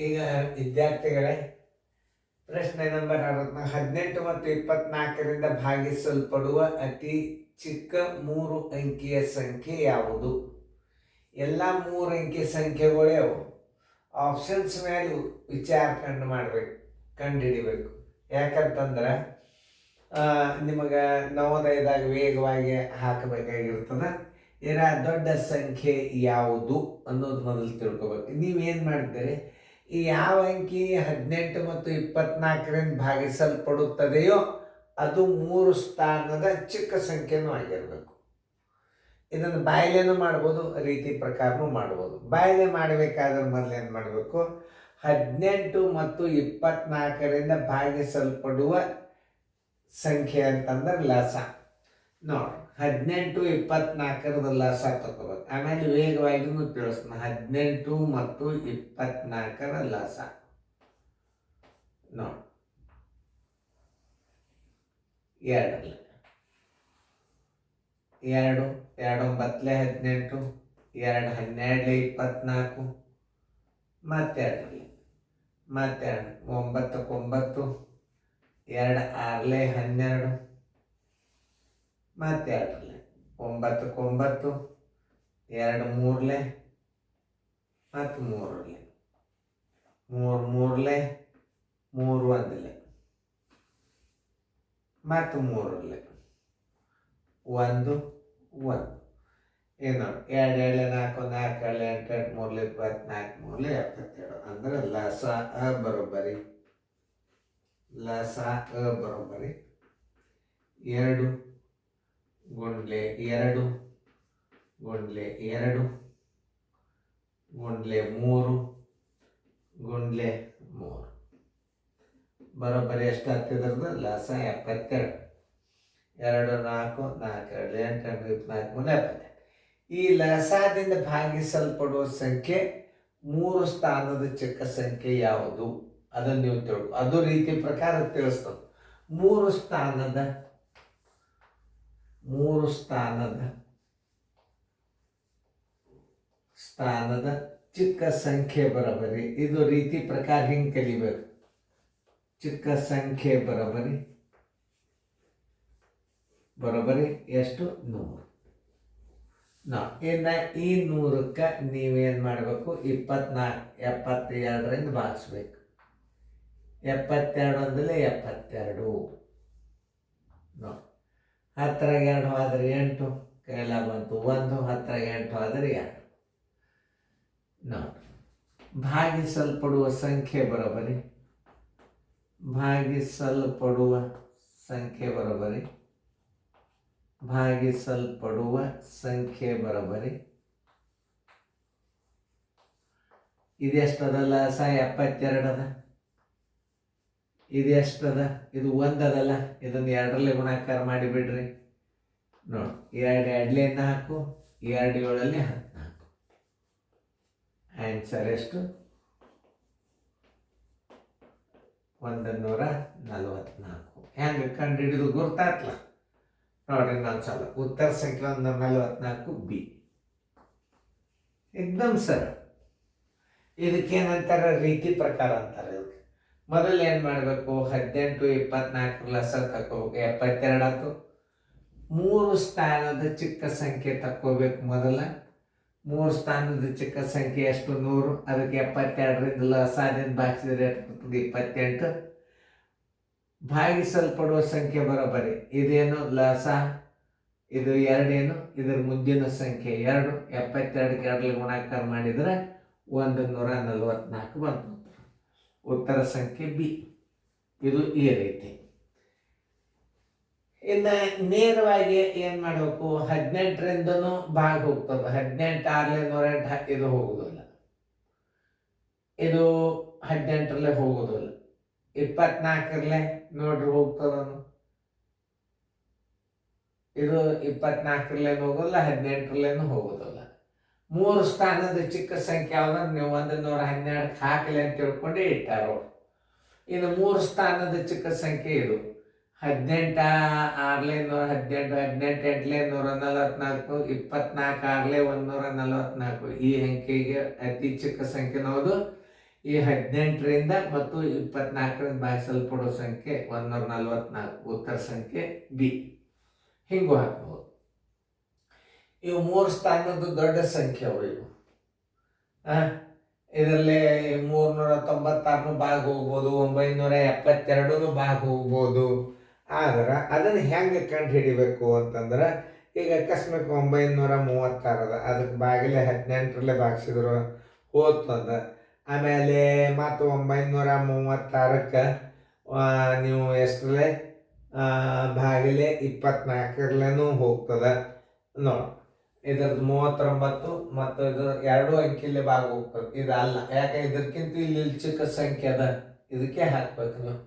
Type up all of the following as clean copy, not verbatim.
ಈಗ ವಿದ್ಯಾರ್ಥಿಗಳೇ, ಪ್ರಶ್ನೆ ನಂಬರ್ 18 ಮತ್ತು 24ರಿಂದ ಭಾಗಿಸಲ್ಪಡುವ ಅತಿ ಚಿಕ್ಕ 3 ಅಂಕಿಯ ಸಂಖ್ಯೆ ಯಾವುದು? ಎಲ್ಲ 3 ಅಂಕಿ ಸಂಖ್ಯೆಗಳೇ ಅವು. ಆಪ್ಷನ್ಸ್ ಮೇಲೆ ವಿಚಾರ ಕಂಡುಹಿಡಿಬೇಕು. ಯಾಕಂತಂದ್ರೆ ನಿಮಗೆ ನವೋದಯದಾಗ ವೇಗವಾಗಿ ಹಾಕಬೇಕಾಗಿರ್ತದೆ. ದೊಡ್ಡ ಸಂಖ್ಯೆ ಯಾವುದು ಅನ್ನೋದು ಮೊದಲು ತಿಳ್ಕೊಬೇಕು. ನೀವೇನು ಮಾಡ್ತೀರಿ, ಈ ಯಾವ ಅಂಕಿ 18 ಮತ್ತು 24ರಿಂದ ಭಾಗಿಸಲ್ಪಡುತ್ತದೆಯೋ ಅದು 3 ಸ್ಥಾನದ ಚಿಕ್ಕ ಸಂಖ್ಯೆನೂ ಆಗಿರಬೇಕು. ಇದನ್ನು ಬಾಯಲೇನೂ ಮಾಡ್ಬೋದು, ರೀತಿ ಪ್ರಕಾರನೂ ಮಾಡ್ಬೋದು. ಬಾಯಲೆ ಮಾಡಬೇಕಾದ್ರೆ ಮೊದಲು ಏನು ಮಾಡಬೇಕು, 18 ಮತ್ತು 24ರಿಂದ ಭಾಗಿಸಲ್ಪಡುವ ಸಂಖ್ಯೆ ಅಂತಂದ್ರೆ ಲಸ. ನೋಡಿ, 18 24ರದ ಲಸ ತಗೋಬೇಕು. ಆಮೇಲೆ ವೇಗವಾಗಿನೂ ತಿಳಿಸ್ತಾನೆ. 18 ಮತ್ತು 24ರ ಲಸ ನೋಡಿ, 2 2 2 9 18, 2 12 24, ಮತ್ತೆ 2 ಮತ್ತೆ 9 9, 2 6 12, ಮತ್ತೆ 2 9 9, 2 3 ಮತ್ತು 3 3 3 3 1 ಮತ್ತು 3 1 1. ಏನು 2 2 4 4 8 8 3 24 3 72. ಅಂದ್ರೆ ಲಸ ಬರೋಬ್ಬರಿ 2 ಗುಂಡ್ಲೆ 2 ಗುಂಡ್ಲೆ 2 ಗುಂಡ್ಲೆ 3 ಗುಂಡ್ಲೆ 3 ಬರೋಬ್ಬರಿ ಎಷ್ಟು ಆಗ್ತಿದ್ರದ್ದು ಲಸ 72. 2 4 4 8 8 24 72. ಈ ಲಸದಿಂದ ಭಾಗಿಸಲ್ಪಡುವ ಸಂಖ್ಯೆ 3 ಸ್ಥಾನದ ಚಿಕ್ಕ ಸಂಖ್ಯೆ ಯಾವುದು? ಅದನ್ನು ನೀವು ತಿಳ್ಕೊ. ಅದು ರೀತಿ ಪ್ರಕಾರ ತಿಳಿಸ್ತದೆ. 3 ಸ್ಥಾನದ ಚಿಕ್ಕ ಸಂಖ್ಯೆ ಬರೋಬ್ಬರಿ. ಇದು ರೀತಿ ಪ್ರಕಾರ ಹಿಂಗೆ ಕಲಿಬೇಕು. ಚಿಕ್ಕ ಸಂಖ್ಯೆ ಬರೋಬ್ಬರಿ ಎಷ್ಟು? 100. ಇನ್ನು ಈ 100ಕ್ಕೆ ನೀವೇನು ಮಾಡಬೇಕು, 72ರಿಂದ ಭಾಗಿಸ್ಬೇಕು. 72 ಅಂದರೆ 72 ನೋಡಿ. 10 2 ಹೋದರೆ 8, ಕೈಲ ಬಂತು 1. 10 8 ಹೋದರೆ 2 ನೋಡಿ. ಭಾಗಿಸಲ್ಪಡುವ ಸಂಖ್ಯೆ ಬರೋಬ್ಬರಿ ಇದೆಷ್ಟದಲ್ಲ? 72 ಅದ. ಇದು ಎಷ್ಟದ? ಇದು 1 ಅದಲ್ಲ. ಇದನ್ನು 2ರಲ್ಲಿ ಗುಣಾಕಾರ ಮಾಡಿಬಿಡ್ರಿ ನೋಡಿ. 2 2 4, 2 7 14. ಆನ್ಸರ್ ಎಷ್ಟು? 144. ಹೆಂಗೆ ಕಂಡು ಹಿಡಿದು ಗುರ್ತಾತ್ಲ ನೋಡ್ರಿ. ಇನ್ನೊಂದ್ಸಲ ಉತ್ತರ ಸಂಖ್ಯೆ 144 ಬಿ. ಎಕ್ದಮ್ ಸರ್. ಇದಕ್ಕೇನಂತಾರೆ? ರೀತಿ ಪ್ರಕಾರ ಅಂತಾರೆ. ಇದಕ್ಕೆ ಮೊದಲು ಏನು ಮಾಡಬೇಕು, 18 24 ಲಸ ತಗೋಬೇಕು. 72 ಆಯ್ತು. 3 ಸ್ಥಾನದ ಚಿಕ್ಕ ಸಂಖ್ಯೆ ತಕ್ಕೋಬೇಕು. ಮೊದಲ 3 ಸ್ಥಾನದ ಚಿಕ್ಕ ಸಂಖ್ಯೆ ಎಷ್ಟು? 100. ಅದಕ್ಕೆ 72ರಿಂದ ಲಸದಿಂದ ಭಾಗಿಸಿದ್ರೆ ಎಷ್ಟು ಬರ್ತದೆ? 28. ಭಾಗಿಸಲ್ಪಡುವ ಸಂಖ್ಯೆ ಬರೋಬ್ಬರಿ ಇದೇನು ಲಸ, ಇದು 2 ಏನು, ಇದರ ಮುಂದಿನ ಸಂಖ್ಯೆ 2. 72ಕ್ಕೆ 2ರಲ್ಲಿ ಗುಣಾಕಾರ ಮಾಡಿದರೆ 144 ಬಂತು. ಉತ್ತರ ಸಂಖ್ಯೆ ಬಿ. ಇದು ಈ ರೀತಿ. ಇನ್ನು ನೇರವಾಗಿ ಏನು ಮಾಡಬೇಕು, 18ರಿಂದನೂ ಭಾಗ ಹೋಗ್ತದೆ. 18 6 108 ಇದು ಹೋಗುವುದಿಲ್ಲ. ಇದು 18ರಲ್ಲೇ ಹೋಗೋದಿಲ್ಲ. 24ರಲ್ಲೇ ನೋಡ್ರಿ ಹೋಗ್ತದನು. ಇದು 24ರಲ್ಲೇನು ಹೋಗೋಲ್ಲ, 18ರಲ್ಲೇನು ಹೋಗೋದಿಲ್ಲ. 3 ಸ್ಥಾನದ ಚಿಕ್ಕ ಸಂಖ್ಯೆ ಯಾವ್ದಂದ್ರೆ ನೀವು 112 ಹಾಕಲಿ ಅಂತ ತಿಳ್ಕೊಂಡೇ ಇಟ್ಟಾರೋ. ಇನ್ನು 3 ಸ್ಥಾನದ ಚಿಕ್ಕ ಸಂಖ್ಯೆ ಇದು 18 6 118, 18 8 144, 24 6 144. ಈ ಅಂಕೆಗೆ ಅತಿ ಚಿಕ್ಕ ಸಂಖ್ಯೆ ಯಾವುದು? ಈ 18ರಿಂದ ಮತ್ತು 24ರಿಂದ ಭಾಗಿಸಲ್ಪಡುವ ಸಂಖ್ಯೆ 144 ಉತ್ತರ ಸಂಖ್ಯೆ ಬಿ. ಹಿಂಗೂ ಹಾಕ್ಬೋದು. ಇವು 3 ಸ್ಥಾನದ ದೊಡ್ಡ ಸಂಖ್ಯೆ ಅವು ಇವು. ಇದರಲ್ಲಿ 396 ಭಾಗ ಹೋಗ್ಬೋದು, 972 ಭಾಗ ಹೋಗ್ಬೋದು. ಆದ್ರೆ ಅದನ್ನು ಹೆಂಗೆ ಕಂಡು ಹಿಡಿಬೇಕು ಅಂತಂದ್ರೆ, ಈಗ ಅಕಸ್ಮಾತ್ 936 ಅದ, ಅದಕ್ಕೆ ಬಾಗಿಲೆ 18ರಲ್ಲೇ ಭಾಗಿಸಿದ್ರು ಹೋತು ಅಂದ. ಆಮೇಲೆ ಮತ್ತು 936ಕ್ಕೆ ನೀವು ಎಷ್ಟರಲ್ಲೇ ಬಾಗಿಲೆ 24ರಲ್ಲೇನೂ ಹೋಗ್ತದೆ ನೋಡಿ. ಇದ್ರದ್ದು 39 ಮತ್ತು ಇದು 2 ಅಂಕಿಲೆ ಭಾಗ ಹೋಗ್ತದೆ. ಇದಲ್ಲ, ಯಾಕೆ ಇದಕ್ಕಿಂತ ಇಲ್ಲಿ ಚಿಕ್ಕ ಸಂಖ್ಯೆ ಅದ, ಇದಕ್ಕೆ ಹಾಕ್ಬೇಕು ನೀವು.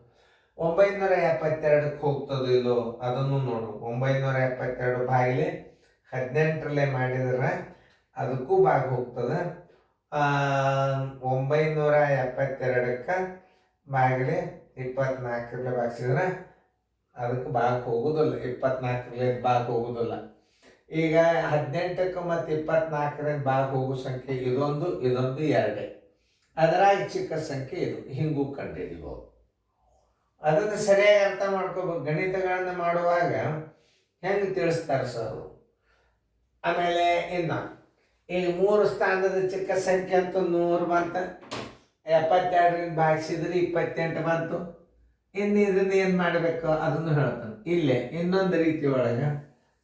972ಕ್ಕೆ ಹೋಗ್ತದೆ ಇಲ್ಲೋ ಅದನ್ನು ನೋಡು. 972 ಬಾಗಿಲೆ 18ರಲ್ಲೇ ಮಾಡಿದ್ರೆ ಅದಕ್ಕೂ ಭಾಗ ಹೋಗ್ತದೆ. 972ಕ್ಕೆ ಬಾಗಿಲೆ 24ರಲ್ಲೇ ಭಾಗಿಸಿದ್ರೆ ಅದಕ್ಕೆ ಭಾಗ ಹೋಗೋದಿಲ್ಲ, 24ರಲ್ಲೇ ಭಾಗ ಹೋಗೋದಿಲ್ಲ. ಈಗ 18ಕ್ಕೆ ಮತ್ತು 24ರಿಂದ ಭಾಗ ಹೋಗೋ ಸಂಖ್ಯೆ ಇದೊಂದು 2. ಅದರಾಗ ಚಿಕ್ಕ ಸಂಖ್ಯೆ ಇದು. ಹಿಂಗೂ ಕಂಡುಹಿಡಿಬೋದು. ಅದನ್ನು ಸರಿಯಾಗಿ ಅರ್ಥ ಮಾಡ್ಕೋಬೇಕು. ಗಣಿತಗಳನ್ನು ಮಾಡುವಾಗ ಹೆಂಗೆ ತಿಳಿಸ್ತಾರೆ ಸರ್. ಆಮೇಲೆ ಇನ್ನು ಈಗ 3 ಸ್ಥಾನದ ಚಿಕ್ಕ ಸಂಖ್ಯೆ ಅಂತೂ 100 ಬಂತು. 72ರಿಂದ ಭಾಗಿಸಿದ್ರೆ 28 ಬಂತು. ಇನ್ನು ಇದನ್ನು ಏನು ಮಾಡಬೇಕು ಅದನ್ನು ಹೇಳ್ತಾನೆ. ಇಲ್ಲೇ ಇನ್ನೊಂದು ರೀತಿ ಒಳಗೆ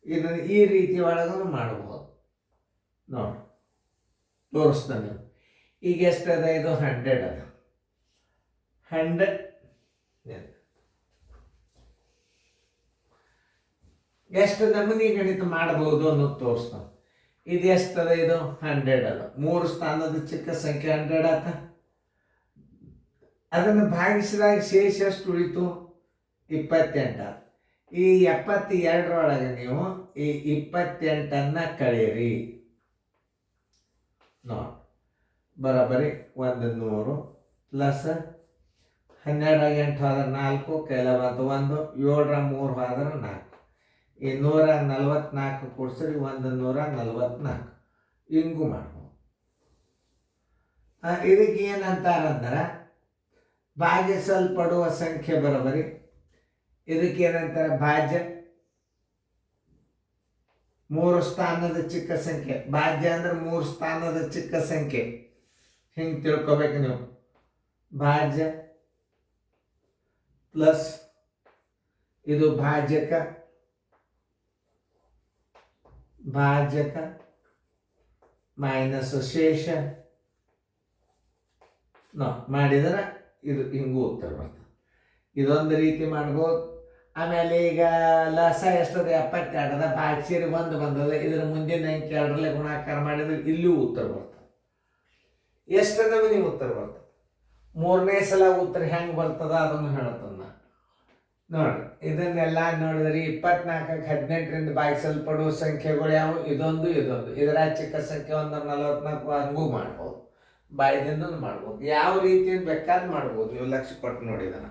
ಇದನ್ನು ಈ ರೀತಿ ಒಳಗೂ ಮಾಡ್ಬೋದು ನೋಡಿ, ತೋರಿಸ್ತಾನೆ. ಈಗ ಎಷ್ಟದ ಇದು 100 ಅದ. 100 ಎಷ್ಟು ನಮೂನಿ ಗಣಿತ ಮಾಡ್ಬೋದು ಅನ್ನೋದು ತೋರಿಸ್ತಾನೆ. ಇದು ಎಷ್ಟದ ಇದು 100 ಅದ. 3 ಸ್ಥಾನದ ಚಿಕ್ಕ ಸಂಖ್ಯೆ 100 ಆತ. ಅದನ್ನು ಭಾಗಿಸಿದಾಗ ಶೇಷ ಎಷ್ಟು ಉಳಿತು? 28 ಆತ. ಈ 72ರೊಳಗೆ ನೀವು ಈ 28ಅನ್ನು ಕಳೀರಿ ನೋಡಿ. ಬರೋಬ್ಬರಿ 100 ಪ್ಲಸ್ 12 8 ಹೋದ್ರೆ 4, ಕೆಲ ಬಂತು 1, 7 3 ಹೋದ್ರೆ 4. ಈ 144 ಕೊಡ್ಸ್ರಿ 144 ಹಿಂಗೂ ಮಾಡ್ಬೋದು. ಇದಕ್ಕೆ ಏನಂತಾರಂದ್ರೆ ಭಾಗಿಸಲ್ಪಡುವ ಸಂಖ್ಯೆ ಬರೋಬರಿ. ಇದಕ್ಕೆ ಏನಂತಾರೆ ಭಾಜ್ಯ. 3 ಸ್ಥಾನದ ಚಿಕ್ಕ ಸಂಖ್ಯೆ ಭಾಜ್ಯ ಅಂದ್ರೆ 3 ಸ್ಥಾನದ ಚಿಕ್ಕ ಸಂಖ್ಯೆ. ಹಿಂಗೆ ತಿಳ್ಕೊಬೇಕು ನೀವು. ಭಾಜ್ಯ ಪ್ಲಸ್ ಇದು ಭಾಜಕ ಮೈನಸ್ ಶೇಷ ಮಾಡಿದ್ರೆ ಇದು ಹಿಂಗೂ ಉತ್ತರ ಬರ್ತದೆ. ಇದೊಂದು ರೀತಿ ಮಾಡ್ಬೋದು. ಆಮೇಲೆ ಈಗ ಲಸ ಎಷ್ಟದ 72 ಅದ, ಭಾಗಿಸಿರಿ 1 ಬಂದದ. ಇದರ ಮುಂದಿನ ಅಂಕಿ 2ರಲ್ಲೇ ಗುಣಾಕಾರ ಮಾಡಿದ್ರೆ ಇಲ್ಲೂ ಉತ್ತರ ಬರ್ತದೆ. ಎಷ್ಟದ ನೀವು ಉತ್ತರ ಬರ್ತದೆ. 3ನೇ ಸಲ ಉತ್ತರ ಹೆಂಗೆ ಬರ್ತದ ಅದನ್ನು ಹೇಳ್ತದ ನೋಡಿ. ಇದನ್ನೆಲ್ಲ ನೋಡಿದ್ರಿ. 24ಕ್ಕೆ 18ರಿಂದ ಭಾಗಿಸಲ್ಪಡುವ ಸಂಖ್ಯೆಗಳು ಯಾವ? ಇದೊಂದು. ಇದರ ಚಿಕ್ಕ ಸಂಖ್ಯೆ 144 ಹಂಗೂ ಮಾಡ್ಬೋದು. ಬಾಯ್ದಿಂದ ಮಾಡ್ಬೋದು. ಯಾವ ರೀತಿಯಿಂದ ಬೇಕಾದ್ರೆ ಮಾಡ್ಬೋದು. ನೀವು ಲಕ್ಷ್ಯ ಕೊಟ್ಟು ನೋಡಿದನ.